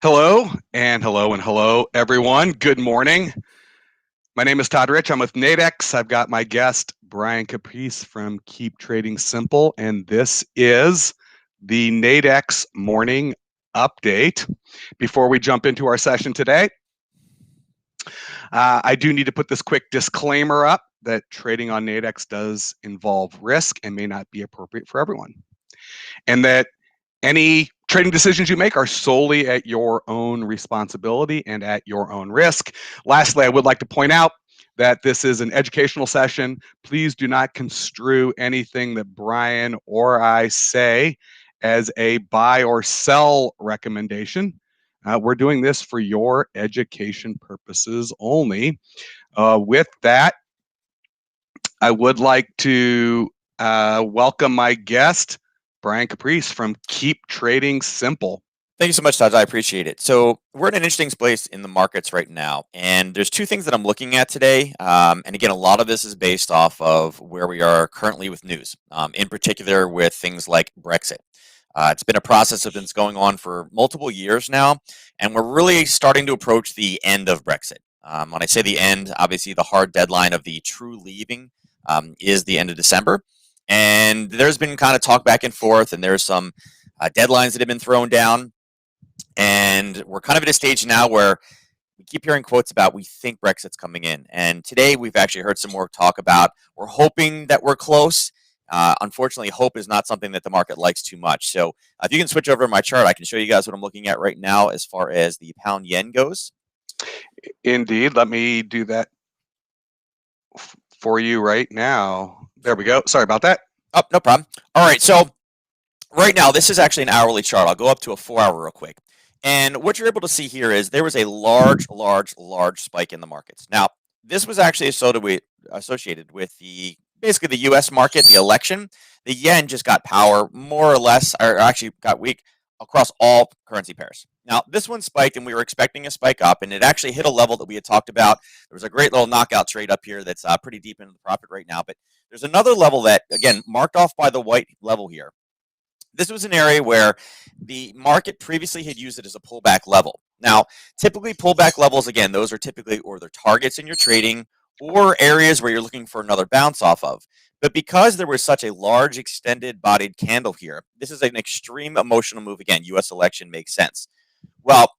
Hello and hello and hello, everyone. Good morning. My name is Todd Rich. I'm with Nadex. I've got my guest, Brian Caprice from Keep Trading Simple, and this is the Nadex Morning Update. Before we jump into our session today, I do need to put this quick disclaimer up that trading on Nadex does involve risk and may not be appropriate for everyone, and that any trading decisions you make are solely at your own responsibility and at your own risk. Lastly, I would like to point out that this is an educational session. Please do not construe anything that Brian or I say as a buy or sell recommendation. We're doing this for your education purposes only. With that, I would like to welcome my guest, Brian Caprice from Keep Trading Simple. Thank you so much, Todd. I appreciate it. So we're in an interesting place in the markets right now, and there's two things that I'm looking at today. And again, a lot of this is based off of where we are currently with news, in particular with things like Brexit. It's been a process that's been going on for multiple years now, and we're really starting to approach the end of Brexit. When I say the end, obviously the hard deadline of the true leaving is the end of December. And there's been kind of talk back and forth, and there's some deadlines that have been thrown down. And we're kind of at a stage now where we keep hearing quotes about we think Brexit's coming in. And today we've actually heard some more talk about we're hoping that we're close. Unfortunately, hope is not something that the market likes too much. So if you can switch over to my chart, I can show you guys what I'm looking at right now as far as the pound yen goes. Indeed. Let me do that for you right now. There we go. Sorry about that. Oh, no problem. All right. So right now, this is actually an hourly chart. I'll go up to a 4-hour real quick. And what you're able to see here is there was a large spike in the markets. Now, this was actually associated with basically the U.S. market, the election. The yen just got power more or less, or actually got weak across all currency pairs. Now, this one spiked, and we were expecting a spike up, and it actually hit a level that we had talked about. There was a great little knockout trade up here that's pretty deep into the profit right now. But there's another level that, again, marked off by the white level here. This was an area where the market previously had used it as a pullback level. Now, typically pullback levels, again, those are typically or they're targets in your trading or areas where you're looking for another bounce off of. But because there was such a large extended bodied candle here, this is an extreme emotional move. Again, U.S. election makes sense. Well,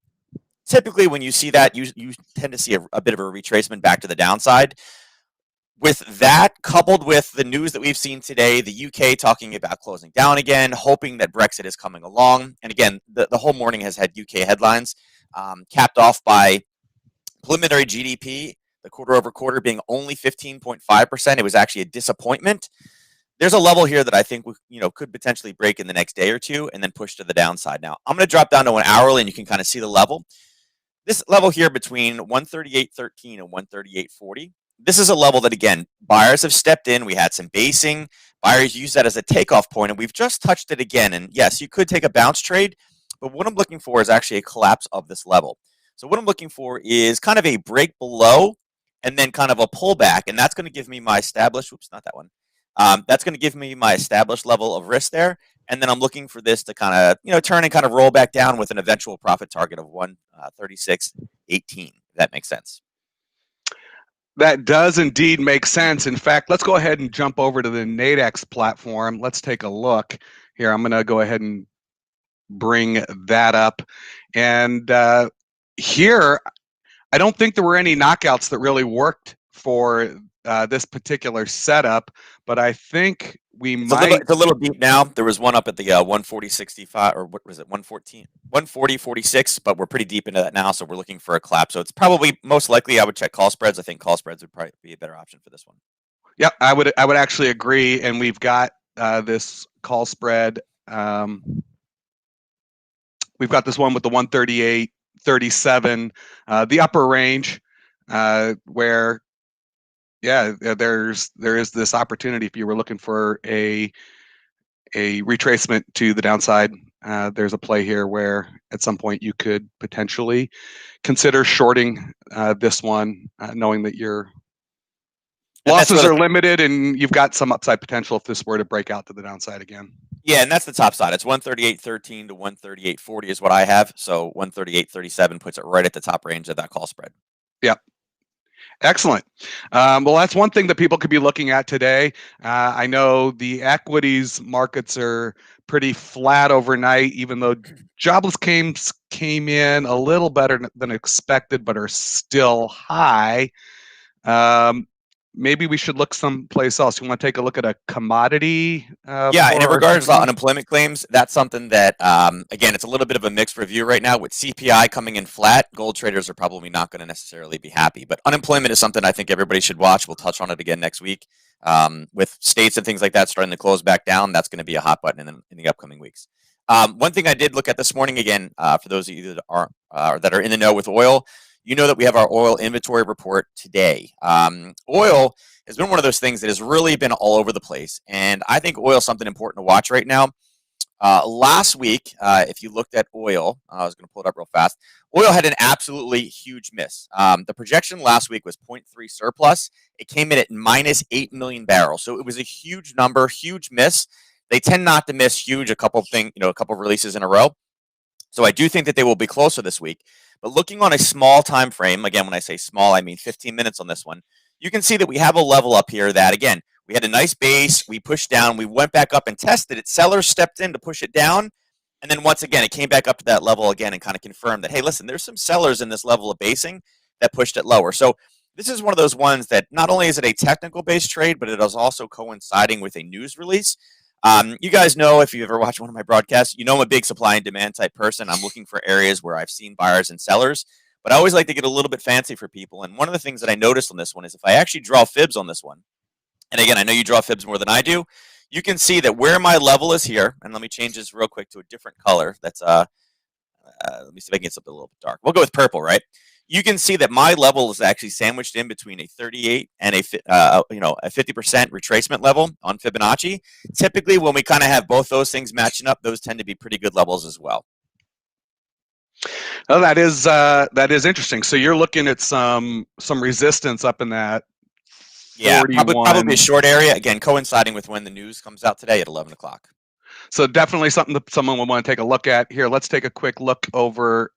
typically when you see that, you tend to see a bit of a retracement back to the downside. With that, coupled with the news that we've seen today, the UK talking about closing down again, hoping that Brexit is coming along. And again, the whole morning has had UK headlines, capped off by preliminary GDP, the quarter over quarter being only 15.5%. It was actually a disappointment. There's a level here that I think could potentially break in the next day or two and then push to the downside. Now, I'm going to drop down to an hourly, and you can kind of see the level. This level here between 138.13 and 138.40. This is a level that, again, buyers have stepped in. We had some basing. Buyers use that as a takeoff point, and we've just touched it again. And yes, you could take a bounce trade, but what I'm looking for is actually a collapse of this level. So what I'm looking for is kind of a break below and then kind of a pullback, and that's going to give me my established, not that one. That's going to give me my established level of risk there. And then I'm looking for this to kind of, turn and kind of roll back down with an eventual profit target of 136.18. If that makes sense. That does indeed make sense. In fact, let's go ahead and jump over to the Nadex platform. Let's take a look here. I'm going to go ahead and bring that up. And here, I don't think there were any knockouts that really worked for this particular setup, but I think it's a little deep now. There was one up at the 140.65, or what was it, 140.46, but we're pretty deep into that now, so we're looking for a collapse. So it's probably most likely I would check call spreads. I think call spreads would probably be a better option for this one. Yeah, I would actually agree. And we've got this call spread. We've got this one with the 138.37, the upper range, where there is this opportunity if you were looking for a retracement to the downside. There's a play here where at some point you could potentially consider shorting this one, knowing that you're And that's Losses really are limited, and you've got some upside potential if this were to break out to the downside again. Yeah, and that's the top side. It's 138.13 to 138.40 is what I have. So 138.37 puts it right at the top range of that call spread. Yep. Excellent. Well, that's one thing that people could be looking at today. I know the equities markets are pretty flat overnight, even though jobless claims came in a little better than expected, but are still high. Um, Maybe we should look someplace else. You want to take a look at a commodity Yeah, and for in our regards to screening? unemployment claims, that's something that, again, it's a little bit of a mixed review right now. With CPI coming in flat, gold traders are probably not going to necessarily be happy. But unemployment is something I think everybody should watch. We'll touch on it again next week. With states and things like that starting to close back down, that's going to be a hot button in the upcoming weeks. One thing I did look at this morning, again, for those of you that are in the know with oil, you know that we have our oil inventory report today. Oil has been one of those things that has really been all over the place. And I think oil is something important to watch right now. Last week, if you looked at oil, I was going to pull it up real fast. Oil had an absolutely huge miss. The projection last week was 0.3 surplus. It came in at minus 8 million barrels. So it was a huge number, huge miss. They tend not to miss huge, a couple of releases in a row. So I do think that they will be closer this week. But looking on a small time frame, again, when I say small, I mean 15 minutes on this one, you can see that we have a level up here that, again, we had a nice base, we pushed down, we went back up and tested it. Sellers stepped in to push it down. And then once again, it came back up to that level again and kind of confirmed that, hey, listen, there's some sellers in this level of basing that pushed it lower. So this is one of those ones that not only is it a technical based trade, but it is also coinciding with a news release. You guys know, if you ever watch one of my broadcasts, you know I'm a big supply and demand type person. I'm looking for areas where I've seen buyers and sellers, but I always like to get a little bit fancy for people. And one of the things that I noticed on this one is if I actually draw fibs on this one, and again, I know you draw fibs more than I do, you can see that where my level is here, and let me change this real quick to a different color. That's let me see if I can get something a little bit dark. We'll go with purple, right? You can see that my level is actually sandwiched in between a 38 and a 50% retracement level on Fibonacci. Typically, when we kind of have both those things matching up, those tend to be pretty good levels as well. Oh, that is interesting. So you're looking at some resistance up in that Yeah, probably a 41. short area. Again, coinciding with when the news comes out today at 11 o'clock. So definitely something that someone would want to take a look at. Here, let's take a quick look over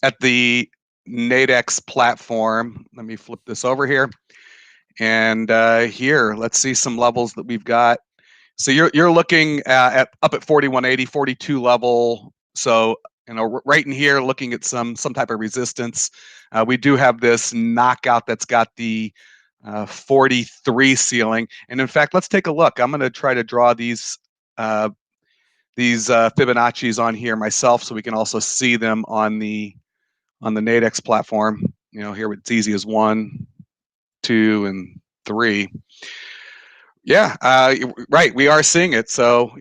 at the Nadex platform. Let me flip this over here. And here, let's see some levels that we've got. So you're looking at up at 4180, 42 level. So right in here, looking at some type of resistance. We do have this knockout that's got the 43 ceiling. And in fact, let's take a look. I'm going to try to draw these Fibonacci's on here myself, so we can also see them on the Nadex platform. Here it's easy as 1, 2, and 3. Yeah, right. We are seeing it. So,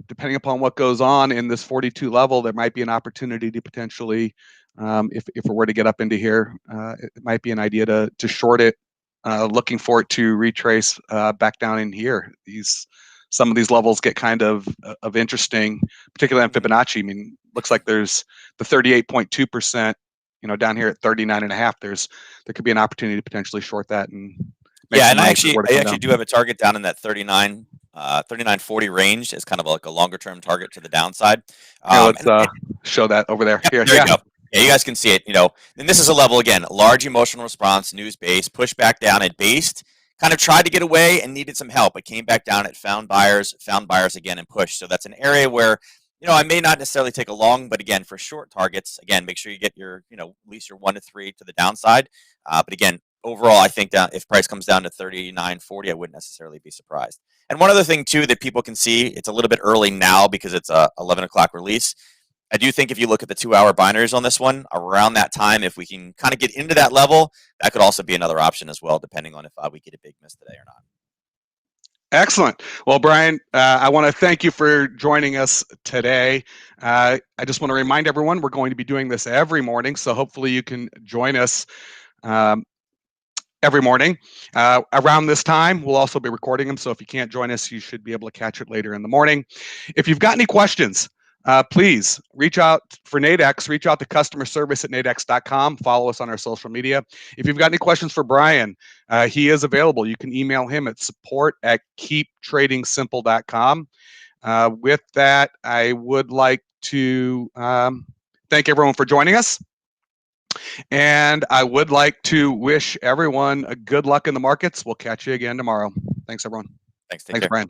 depending upon what goes on in this 42 level, there might be an opportunity to potentially, if it were to get up into here, it might be an idea to short it, looking for it to retrace back down in here. Some of these levels get kind of interesting, particularly on Fibonacci. I mean, looks like there's the 38.2%, down here at 39.5. There could be an opportunity to potentially short that and make Yeah, some and I money if it actually were to I come actually down. do have a target down in that 39.40 range as kind of like a longer term target to the downside. Here, let's And show that over there. yep, Here, there you yeah. go. Yeah, you guys can see it. And this is a level again, large emotional response, news based, push back down. It based, kind of tried to get away and needed some help. It came back down. It found buyers again, and pushed. So that's an area where I may not necessarily take a long, but again, for short targets, again, make sure you get your at least your 1 to 3 to the downside. But again, overall, I think that if price comes down to 39.40, I wouldn't necessarily be surprised. And one other thing too that people can see, it's a little bit early now because it's a 11 o'clock release. I do think if you look at the 2-hour binaries on this one, around that time, if we can kind of get into that level, that could also be another option as well, depending on if we get a big miss today or not. Excellent. Well, Brian, I want to thank you for joining us today. I just want to remind everyone we're going to be doing this every morning, so hopefully you can join us every morning around this time. We'll also be recording them, so if you can't join us, you should be able to catch it later in the morning. If you've got any questions, Please reach out for Nadex, reach out to customer service at nadex.com. Follow us on our social media. If you've got any questions for Brian, he is available. You can email him at support@keeptradingsimple.com. With that, I would like to thank everyone for joining us. And I would like to wish everyone a good luck in the markets. We'll catch you again tomorrow. Thanks, everyone. Thanks. Take Thanks, care. Brian.